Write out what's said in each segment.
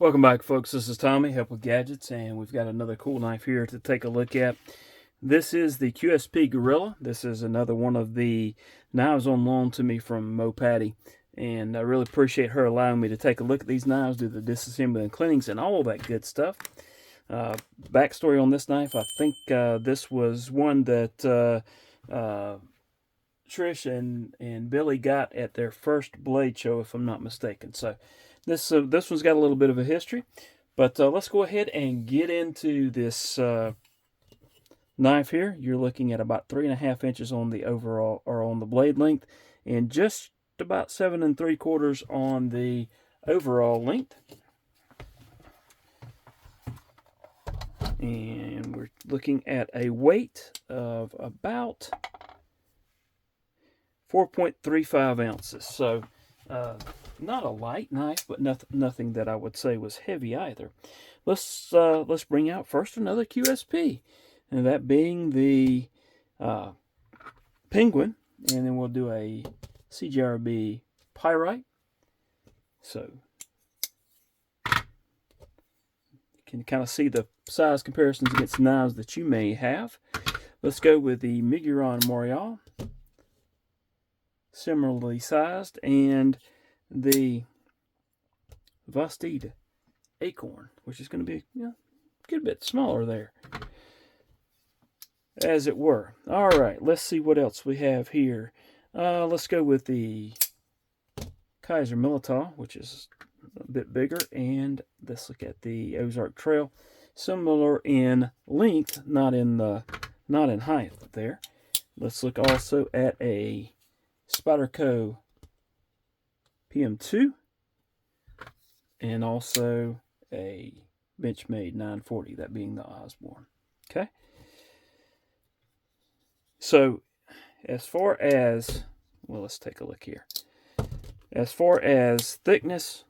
Welcome back, folks. This is Tommy, Help with Gadgets, and we've got another cool knife here to take a look at. This is the QSP Gorilla. This is another one of the knives on loan to me from Mo Patty, and I really appreciate her allowing me to take a look at these knives, do the disassembly and cleanings, and all that good stuff. Backstory on this knife, I think this was one that Trish and Billy got at their first blade show, if I'm not mistaken. So this one's got a little bit of a history, but let's go ahead and get into this knife here. You're looking at about 3.5 inches on the overall, or on the blade length, and just about 7 3/4 on the overall length. And we're looking at a weight of about 4.35 ounces. So not a light knife, but nothing that I would say was heavy either. Let's bring out first another QSP, and that being the Penguin, and then we'll do a CGRB Pyrite. So you can kind of see the size comparisons against knives that you may have. Let's go with the Micarta Morial, similarly sized, and the Vastid Acorn, which is going to be a good bit smaller there, as it were. All right, let's see what else we have here. Let's go with the Kaiser Militar, which is a bit bigger, and let's look at the Ozark Trail, similar in length, not in height there. Let's look also at a Spyderco PM2, and also a Benchmade 940, that being the Osborne. Okay. So, as far as, well, let's take a look here. As far as thickness,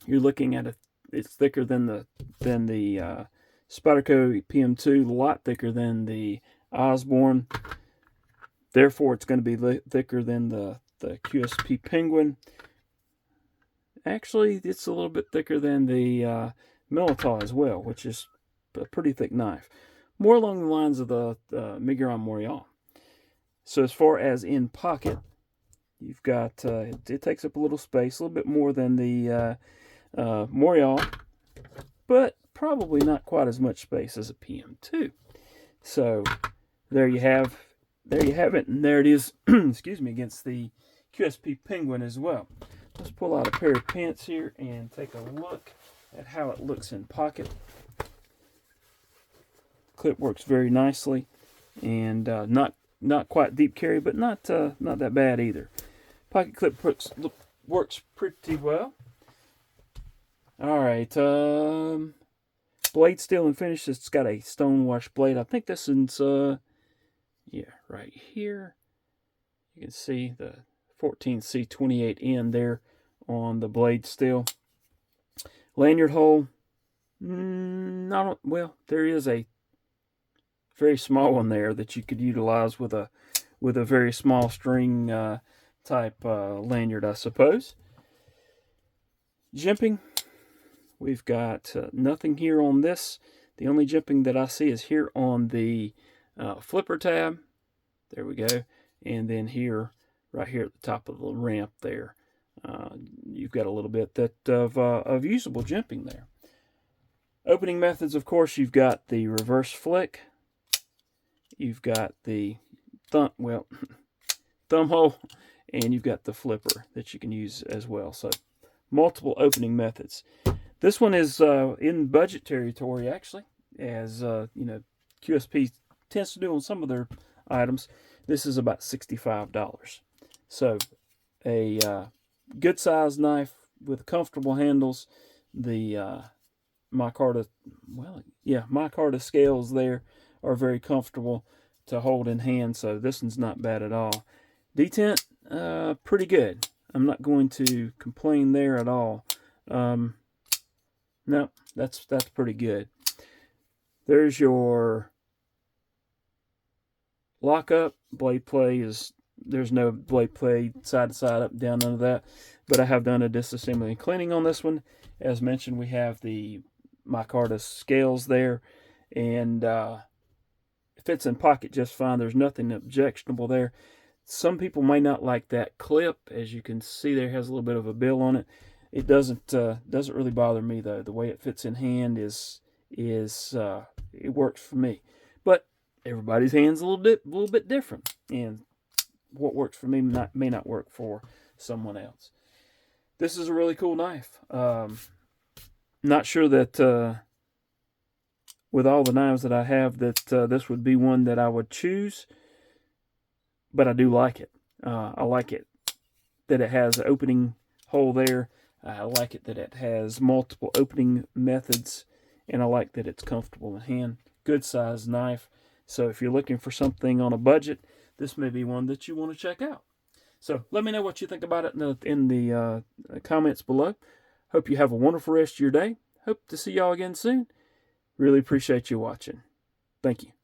you're looking at it's thicker than the Spyderco PM2, a lot thicker than the Osborne. Therefore, it's going to be thicker than the QSP Penguin. Actually, it's a little bit thicker than the Militar as well, which is a pretty thick knife. More along the lines of the Micarta Morial. So as far as in pocket, you've got, it takes up a little space, a little bit more than the Morial, but probably not quite as much space as a PM2. So there you have it, and there it is, excuse me, against the QSP Penguin as well. Let's pull out a pair of pants here and take a look at how it looks in pocket. Clip works very nicely, and not quite deep carry, but not that bad either. Pocket clip works pretty well. All right, blade steel and finish. It's got a stonewashed blade. I think this is yeah, right here. You can see the 14C28N there on the blade steel. Lanyard hole. Well, there is a very small one there that you could utilize with a very small string type lanyard, I suppose. Jimping, we've got nothing here on this. The only jimping that I see is here on the flipper tab. There we go. And then here, right here at the top of the ramp there, you've got a little bit of usable jimping there. Opening methods, of course, you've got the reverse flick. You've got the thumb hole, and you've got the flipper that you can use as well. So multiple opening methods. This one is in budget territory, actually, as QSP tends to do on some of their items. This is about $65. So a good sized knife with comfortable handles. The Micarta scales there are very comfortable to hold in hand, so this one's not bad at all. Detent, pretty good. I'm not going to complain there at all. No, that's pretty good. There's your lockup. Blade play is there's no blade play side to side, up and down, none of that. But I have done a disassembly and cleaning on this one. As mentioned, we have the Micarta scales there, and it fits in pocket just fine. There's nothing objectionable there. Some people may not like that clip. As you can see, there has a little bit of a bill on it. It doesn't really bother me though. The way it fits in hand is it works for me. But everybody's hand's a little bit different, and what works for me may not work for someone else. This is a really cool knife. Not sure that with all the knives that I have that this would be one that I would choose, but I do like it. I like it that it has an opening hole there. I like it that it has multiple opening methods, and I like that it's comfortable in hand. Good size knife. So if you're looking for something on a budget, this may be one that you want to check out. So let me know what you think about it in the comments below. Hope you have a wonderful rest of your day. Hope to see y'all again soon. Really appreciate you watching. Thank you.